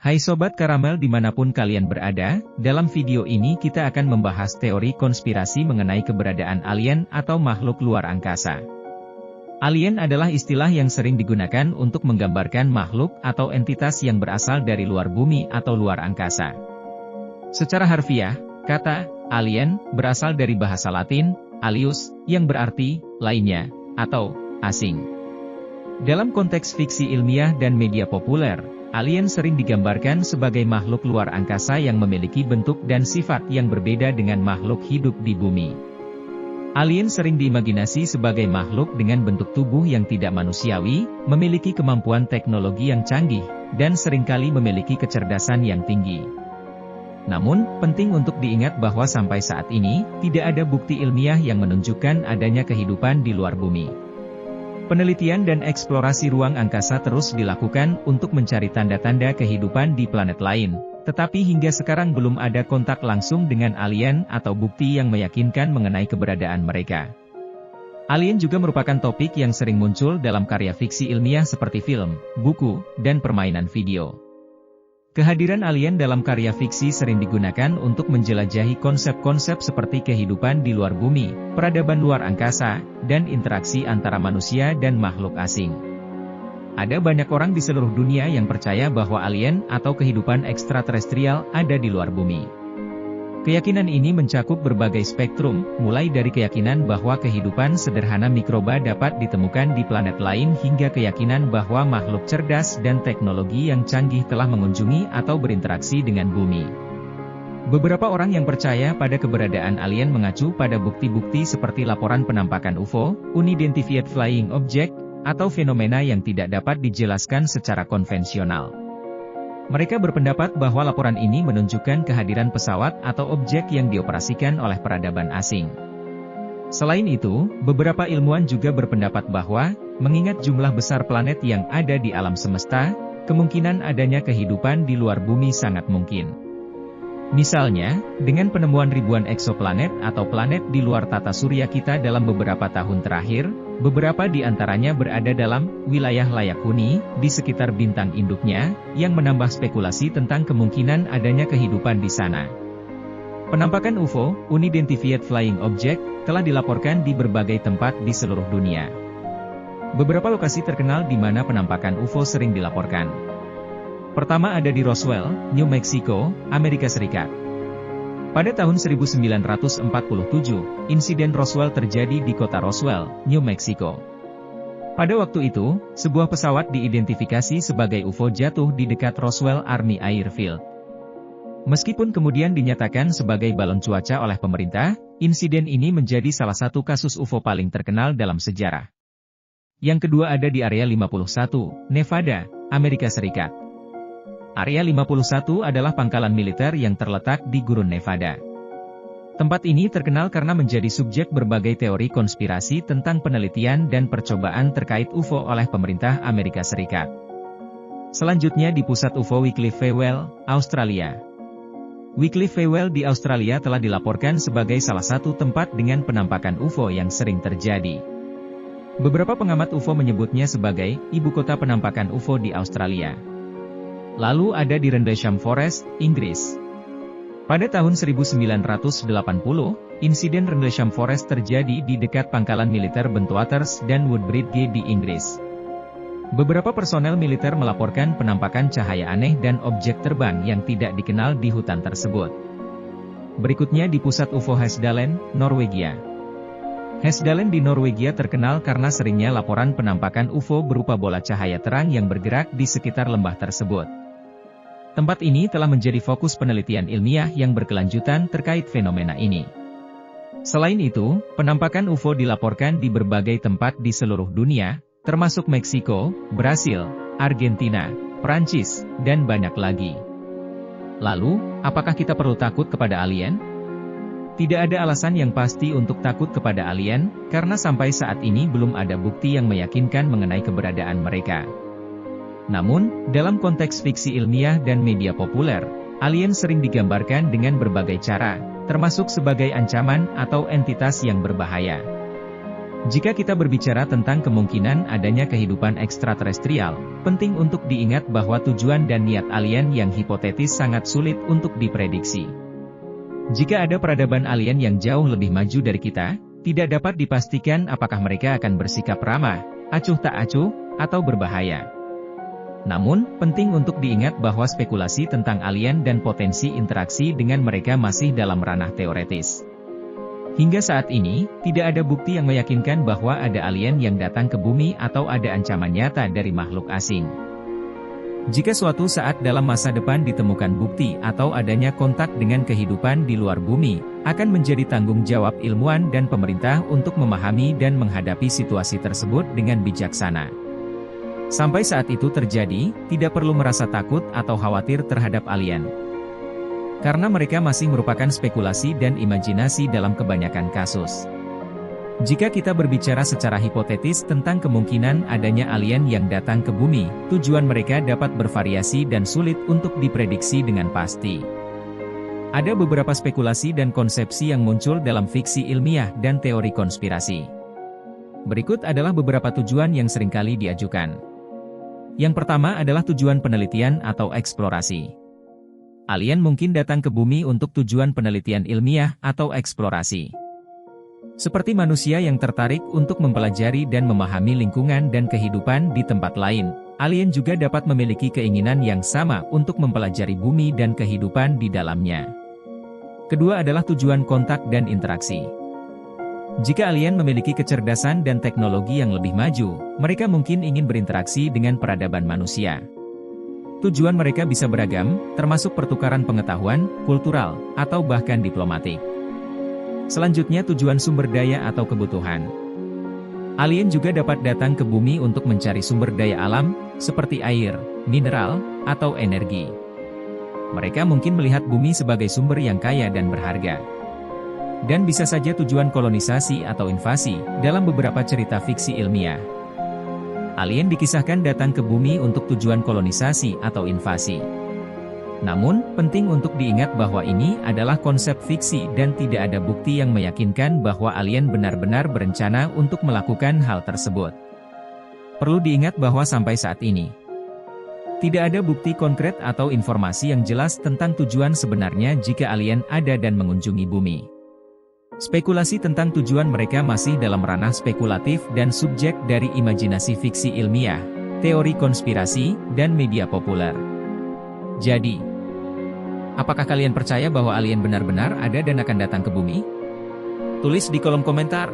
Hai Sobat Karamel dimanapun kalian berada, dalam video ini kita akan membahas teori konspirasi mengenai keberadaan alien atau makhluk luar angkasa. Alien adalah istilah yang sering digunakan untuk menggambarkan makhluk atau entitas yang berasal dari luar bumi atau luar angkasa. Secara harfiah, kata alien berasal dari bahasa Latin, alius, yang berarti lainnya, atau asing. Dalam konteks fiksi ilmiah dan media populer, alien sering digambarkan sebagai makhluk luar angkasa yang memiliki bentuk dan sifat yang berbeda dengan makhluk hidup di bumi. Alien sering diimajinasi sebagai makhluk dengan bentuk tubuh yang tidak manusiawi, memiliki kemampuan teknologi yang canggih, dan seringkali memiliki kecerdasan yang tinggi. Namun, penting untuk diingat bahwa sampai saat ini, tidak ada bukti ilmiah yang menunjukkan adanya kehidupan di luar bumi. Penelitian dan eksplorasi ruang angkasa terus dilakukan untuk mencari tanda-tanda kehidupan di planet lain, tetapi hingga sekarang belum ada kontak langsung dengan alien atau bukti yang meyakinkan mengenai keberadaan mereka. Alien juga merupakan topik yang sering muncul dalam karya fiksi ilmiah seperti film, buku, dan permainan video. Kehadiran alien dalam karya fiksi sering digunakan untuk menjelajahi konsep-konsep seperti kehidupan di luar bumi, peradaban luar angkasa, dan interaksi antara manusia dan makhluk asing. Ada banyak orang di seluruh dunia yang percaya bahwa alien atau kehidupan ekstraterestrial ada di luar bumi. Keyakinan ini mencakup berbagai spektrum, mulai dari keyakinan bahwa kehidupan sederhana mikroba dapat ditemukan di planet lain hingga keyakinan bahwa makhluk cerdas dan teknologi yang canggih telah mengunjungi atau berinteraksi dengan bumi. Beberapa orang yang percaya pada keberadaan alien mengacu pada bukti-bukti seperti laporan penampakan UFO, Unidentified Flying Object, atau fenomena yang tidak dapat dijelaskan secara konvensional. Mereka berpendapat bahwa laporan ini menunjukkan kehadiran pesawat atau objek yang dioperasikan oleh peradaban asing. Selain itu, beberapa ilmuwan juga berpendapat bahwa, mengingat jumlah besar planet yang ada di alam semesta, kemungkinan adanya kehidupan di luar bumi sangat mungkin. Misalnya, dengan penemuan ribuan eksoplanet atau planet di luar tata surya kita dalam beberapa tahun terakhir, beberapa di antaranya berada dalam wilayah layak huni di sekitar bintang induknya, yang menambah spekulasi tentang kemungkinan adanya kehidupan di sana. Penampakan UFO, Unidentified Flying Object, telah dilaporkan di berbagai tempat di seluruh dunia. Beberapa lokasi terkenal di mana penampakan UFO sering dilaporkan. Pertama ada di Roswell, New Mexico, Amerika Serikat. Pada tahun 1947, insiden Roswell terjadi di kota Roswell, New Mexico. Pada waktu itu, sebuah pesawat diidentifikasi sebagai UFO jatuh di dekat Roswell Army Airfield. Meskipun kemudian dinyatakan sebagai balon cuaca oleh pemerintah, insiden ini menjadi salah satu kasus UFO paling terkenal dalam sejarah. Yang kedua ada di Area 51, Nevada, Amerika Serikat. Area 51 adalah pangkalan militer yang terletak di Gurun Nevada. Tempat ini terkenal karena menjadi subjek berbagai teori konspirasi tentang penelitian dan percobaan terkait UFO oleh pemerintah Amerika Serikat. Selanjutnya di pusat UFO Wycliffe Fawell, Australia. Wycliffe Fawell di Australia telah dilaporkan sebagai salah satu tempat dengan penampakan UFO yang sering terjadi. Beberapa pengamat UFO menyebutnya sebagai ibu kota penampakan UFO di Australia. Lalu ada di Rendlesham Forest, Inggris. Pada tahun 1980, insiden Rendlesham Forest terjadi di dekat pangkalan militer Bentwaters dan Woodbridge di Inggris. Beberapa personel militer melaporkan penampakan cahaya aneh dan objek terbang yang tidak dikenal di hutan tersebut. Berikutnya di pusat UFO Hesdalen, Norwegia. Hesdalen di Norwegia terkenal karena seringnya laporan penampakan UFO berupa bola cahaya terang yang bergerak di sekitar lembah tersebut. Tempat ini telah menjadi fokus penelitian ilmiah yang berkelanjutan terkait fenomena ini. Selain itu, penampakan UFO dilaporkan di berbagai tempat di seluruh dunia, termasuk Meksiko, Brasil, Argentina, Prancis, dan banyak lagi. Lalu, apakah kita perlu takut kepada alien? Tidak ada alasan yang pasti untuk takut kepada alien, karena sampai saat ini belum ada bukti yang meyakinkan mengenai keberadaan mereka. Namun, dalam konteks fiksi ilmiah dan media populer, alien sering digambarkan dengan berbagai cara, termasuk sebagai ancaman atau entitas yang berbahaya. Jika kita berbicara tentang kemungkinan adanya kehidupan ekstraterestrial, penting untuk diingat bahwa tujuan dan niat alien yang hipotetis sangat sulit untuk diprediksi. Jika ada peradaban alien yang jauh lebih maju dari kita, tidak dapat dipastikan apakah mereka akan bersikap ramah, acuh tak acuh, atau berbahaya. Namun, penting untuk diingat bahwa spekulasi tentang alien dan potensi interaksi dengan mereka masih dalam ranah teoretis. Hingga saat ini, tidak ada bukti yang meyakinkan bahwa ada alien yang datang ke bumi atau ada ancaman nyata dari makhluk asing. Jika suatu saat dalam masa depan ditemukan bukti atau adanya kontak dengan kehidupan di luar bumi, akan menjadi tanggung jawab ilmuwan dan pemerintah untuk memahami dan menghadapi situasi tersebut dengan bijaksana. Sampai saat itu terjadi, tidak perlu merasa takut atau khawatir terhadap alien. Karena mereka masih merupakan spekulasi dan imajinasi dalam kebanyakan kasus. Jika kita berbicara secara hipotetis tentang kemungkinan adanya alien yang datang ke bumi, tujuan mereka dapat bervariasi dan sulit untuk diprediksi dengan pasti. Ada beberapa spekulasi dan konsepsi yang muncul dalam fiksi ilmiah dan teori konspirasi. Berikut adalah beberapa tujuan yang seringkali diajukan. Yang pertama adalah tujuan penelitian atau eksplorasi. Alien mungkin datang ke bumi untuk tujuan penelitian ilmiah atau eksplorasi. Seperti manusia yang tertarik untuk mempelajari dan memahami lingkungan dan kehidupan di tempat lain, alien juga dapat memiliki keinginan yang sama untuk mempelajari bumi dan kehidupan di dalamnya. Kedua adalah tujuan kontak dan interaksi. Jika alien memiliki kecerdasan dan teknologi yang lebih maju, mereka mungkin ingin berinteraksi dengan peradaban manusia. Tujuan mereka bisa beragam, termasuk pertukaran pengetahuan, kultural, atau bahkan diplomatik. Selanjutnya tujuan sumber daya atau kebutuhan. Alien juga dapat datang ke bumi untuk mencari sumber daya alam, seperti air, mineral, atau energi. Mereka mungkin melihat bumi sebagai sumber yang kaya dan berharga. Dan bisa saja tujuan kolonisasi atau invasi, dalam beberapa cerita fiksi ilmiah. Alien dikisahkan datang ke bumi untuk tujuan kolonisasi atau invasi. Namun, penting untuk diingat bahwa ini adalah konsep fiksi dan tidak ada bukti yang meyakinkan bahwa alien benar-benar berencana untuk melakukan hal tersebut. Perlu diingat bahwa sampai saat ini, tidak ada bukti konkret atau informasi yang jelas tentang tujuan sebenarnya jika alien ada dan mengunjungi bumi. Spekulasi tentang tujuan mereka masih dalam ranah spekulatif dan subjek dari imajinasi fiksi ilmiah, teori konspirasi, dan media populer. Jadi, apakah kalian percaya bahwa alien benar-benar ada dan akan datang ke bumi? Tulis di kolom komentar.